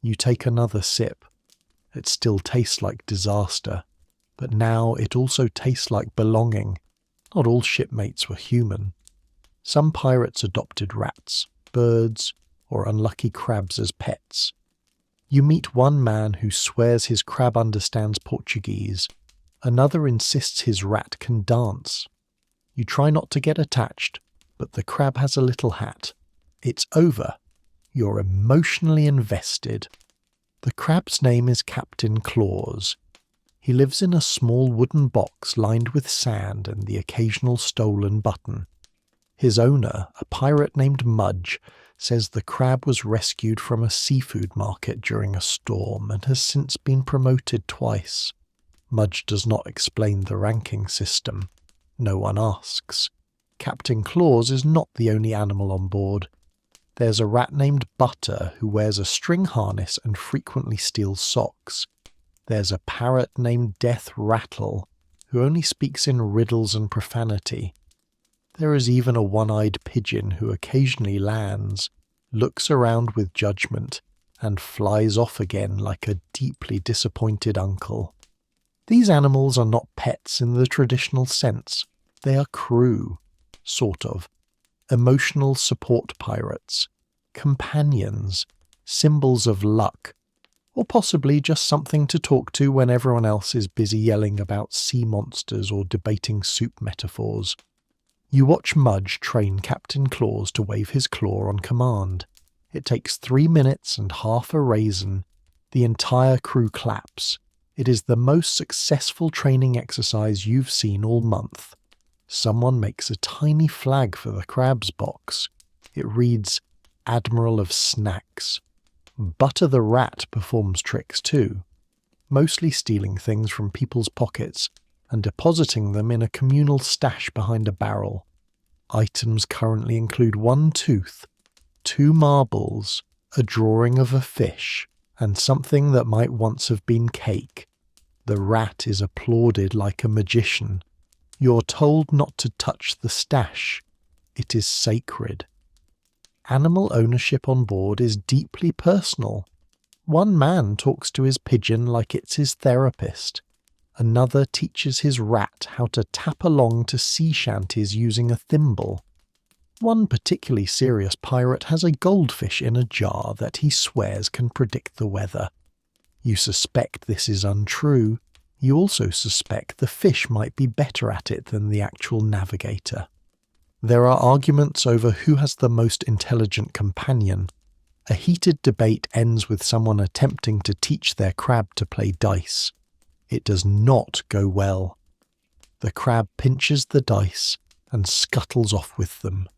You take another sip. It still tastes like disaster, but now it also tastes like belonging. Not all shipmates were human. Some pirates adopted rats, birds, or unlucky crabs as pets. You meet one man who swears his crab understands Portuguese. Another insists his rat can dance. You try not to get attached, but the crab has a little hat. It's over. You're emotionally invested. The crab's name is Captain Claus. He lives in a small wooden box lined with sand and the occasional stolen button. His owner, a pirate named Mudge, says the crab was rescued from a seafood market during a storm and has since been promoted twice. Mudge does not explain the ranking system. No one asks. Captain Claus is not the only animal on board. There's a rat named Butter who wears a string harness and frequently steals socks. There's a parrot named Death Rattle who only speaks in riddles and profanity. There is even a one-eyed pigeon who occasionally lands, looks around with judgment, and flies off again like a deeply disappointed uncle. These animals are not pets in the traditional sense. They are crew, sort of. Emotional support pirates, companions, symbols of luck, or possibly just something to talk to when everyone else is busy yelling about sea monsters or debating soup metaphors. You watch Mudge train Captain Claus to wave his claw on command. It takes 3 minutes and half a raisin. The entire crew claps. It is the most successful training exercise you've seen all month. Someone makes a tiny flag for the crab's box. It reads, Admiral of Snacks. Butter the Rat performs tricks too, mostly stealing things from people's pockets and depositing them in a communal stash behind a barrel. Items currently include 1 tooth, 2 marbles, a drawing of a fish, and something that might once have been cake. The rat is applauded like a magician. You're told not to touch the stash. It is sacred. Animal ownership on board is deeply personal. One man talks to his pigeon like it's his therapist. Another teaches his rat how to tap along to sea shanties using a thimble. One particularly serious pirate has a goldfish in a jar that he swears can predict the weather. You suspect this is untrue. You also suspect the fish might be better at it than the actual navigator. There are arguments over who has the most intelligent companion. A heated debate ends with someone attempting to teach their crab to play dice. It does not go well. The crab pinches the dice and scuttles off with them.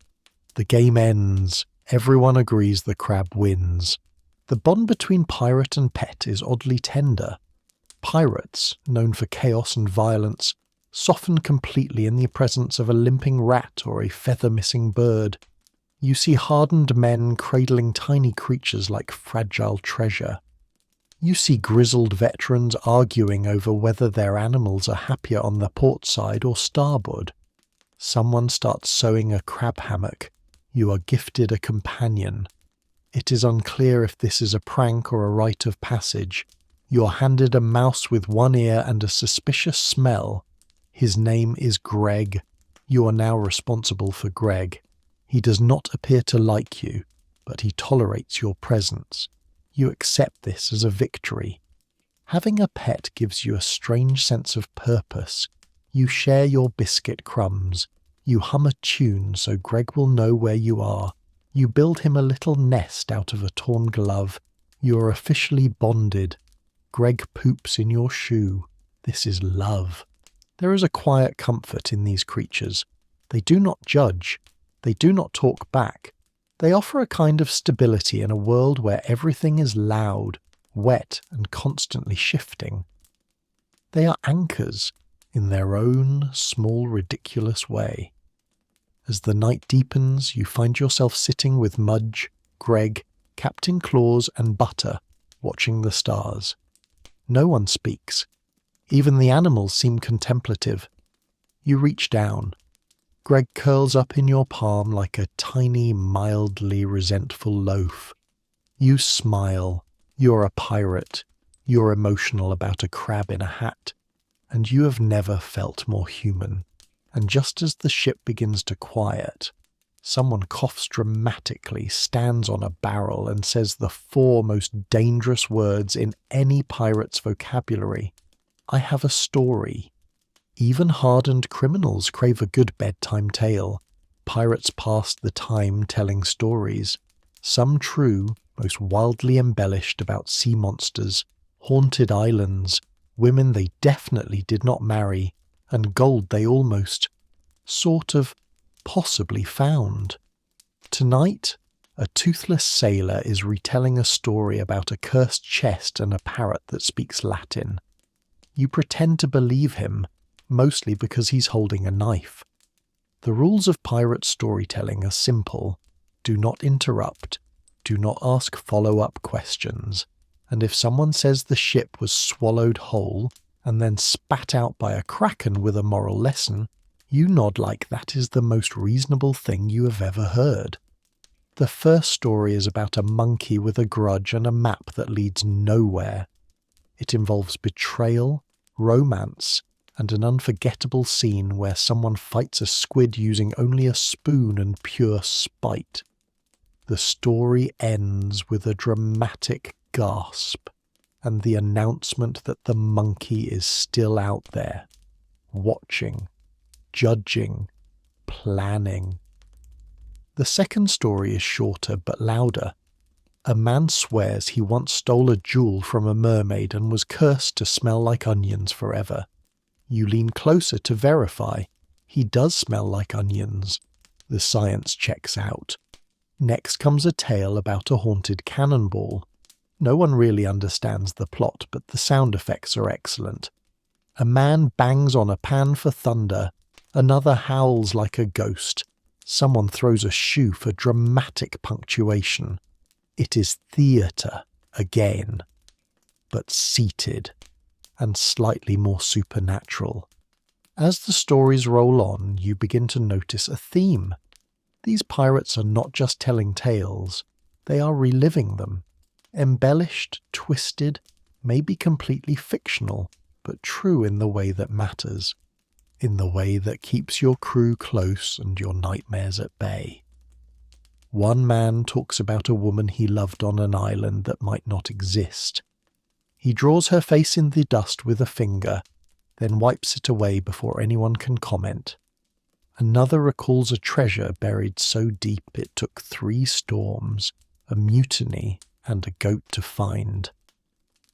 The game ends. Everyone agrees the crab wins. The bond between pirate and pet is oddly tender. Pirates, known for chaos and violence, soften completely in the presence of a limping rat or a feather-missing bird. You see hardened men cradling tiny creatures like fragile treasure. You see grizzled veterans arguing over whether their animals are happier on the port side or starboard. Someone starts sewing a crab hammock. You are gifted a companion. It is unclear if this is a prank or a rite of passage. You're handed a mouse with 1 ear and a suspicious smell. His name is Greg. You are now responsible for Greg. He does not appear to like you, but he tolerates your presence. You accept this as a victory. Having a pet gives you a strange sense of purpose. You share your biscuit crumbs. You hum a tune so Greg will know where you are. You build him a little nest out of a torn glove. You are officially bonded. Greg poops in your shoe. This is love. There is a quiet comfort in these creatures. They do not judge. They do not talk back. They offer a kind of stability in a world where everything is loud, wet, and constantly shifting. They are anchors in their own small, ridiculous way. As the night deepens, you find yourself sitting with Mudge, Greg, Captain Claus, and Butter, watching the stars. No one speaks. Even the animals seem contemplative. You reach down. Greg curls up in your palm like a tiny, mildly resentful loaf. You smile. You're a pirate. You're emotional about a crab in a hat. And you have never felt more human. And just as the ship begins to quiet, someone coughs dramatically, stands on a barrel, and says the 4 most dangerous words in any pirate's vocabulary. I have a story. Even hardened criminals crave a good bedtime tale. Pirates pass the time telling stories. Some true, most wildly embellished about sea monsters, haunted islands, women they definitely did not marry, and gold they almost, sort of, possibly found. Tonight, a toothless sailor is retelling a story about a cursed chest and a parrot that speaks Latin. You pretend to believe him, mostly because he's holding a knife. The rules of pirate storytelling are simple. Do not interrupt. Do not ask follow-up questions. And if someone says the ship was swallowed whole and then spat out by a kraken with a moral lesson, you nod like that is the most reasonable thing you have ever heard. The first story is about a monkey with a grudge and a map that leads nowhere. It involves betrayal, romance, and an unforgettable scene where someone fights a squid using only a spoon and pure spite. The story ends with a dramatic gasp and the announcement that the monkey is still out there, watching, judging, planning. The second story is shorter but louder. A man swears he once stole a jewel from a mermaid and was cursed to smell like onions forever. You lean closer to verify. He does smell like onions. The science checks out. Next comes a tale about a haunted cannonball. No one really understands the plot, but the sound effects are excellent. A man bangs on a pan for thunder. Another howls like a ghost. Someone throws a shoe for dramatic punctuation. It is theatre again, but seated and slightly more supernatural. As the stories roll on, you begin to notice a theme. These pirates are not just telling tales, they are reliving them. Embellished, twisted, maybe completely fictional, but true in the way that matters. In the way that keeps your crew close and your nightmares at bay. One man talks about a woman he loved on an island that might not exist. He draws her face in the dust with a finger, then wipes it away before anyone can comment. Another recalls a treasure buried so deep it took 3 storms, a mutiny, and a goat to find.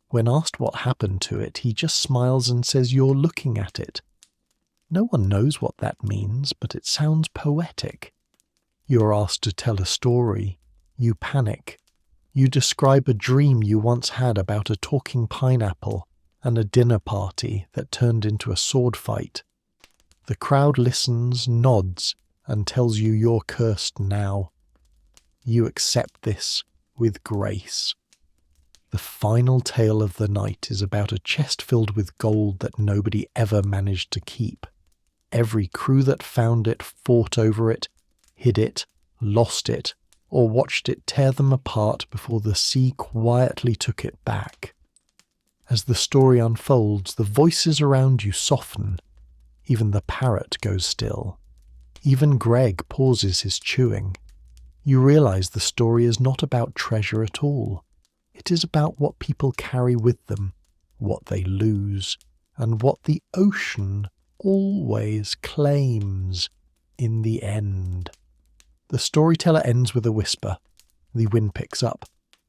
When asked what happened to it, he just smiles and says, "You're looking at it." No one knows what that means, but it sounds poetic. You're asked to tell a story. You panic. You describe a dream you once had about a talking pineapple and a dinner party that turned into a sword fight. The crowd listens, nods, and tells you you're cursed now. You accept this with grace. The final tale of the night is about a chest filled with gold that nobody ever managed to keep. Every crew that found it fought over it, hid it, lost it, or watched it tear them apart before the sea quietly took it back. As the story unfolds, the voices around you soften. Even the parrot goes still. Even Greg pauses his chewing. You realize the story is not about treasure at all. It is about what people carry with them, what they lose, and what the ocean always claims in the end. The storyteller ends with a whisper. The wind picks up.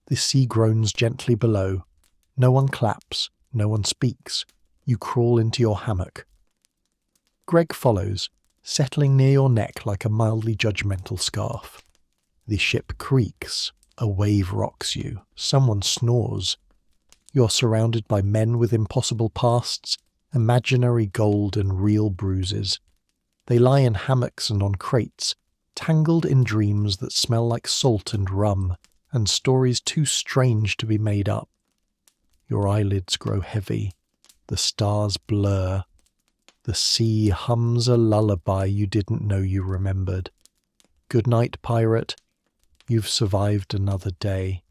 The sea groans gently below. No one claps. No one speaks. You crawl into your hammock. Greg follows, settling near your neck like a mildly judgmental scarf. The ship creaks. A wave rocks you. Someone snores. You're surrounded by men with impossible pasts, imaginary gold and real bruises. They lie in hammocks and on crates, tangled in dreams that smell like salt and rum, and stories too strange to be made up. Your eyelids grow heavy. The stars blur. The sea hums a lullaby you didn't know you remembered. Good night, pirate. You've survived another day.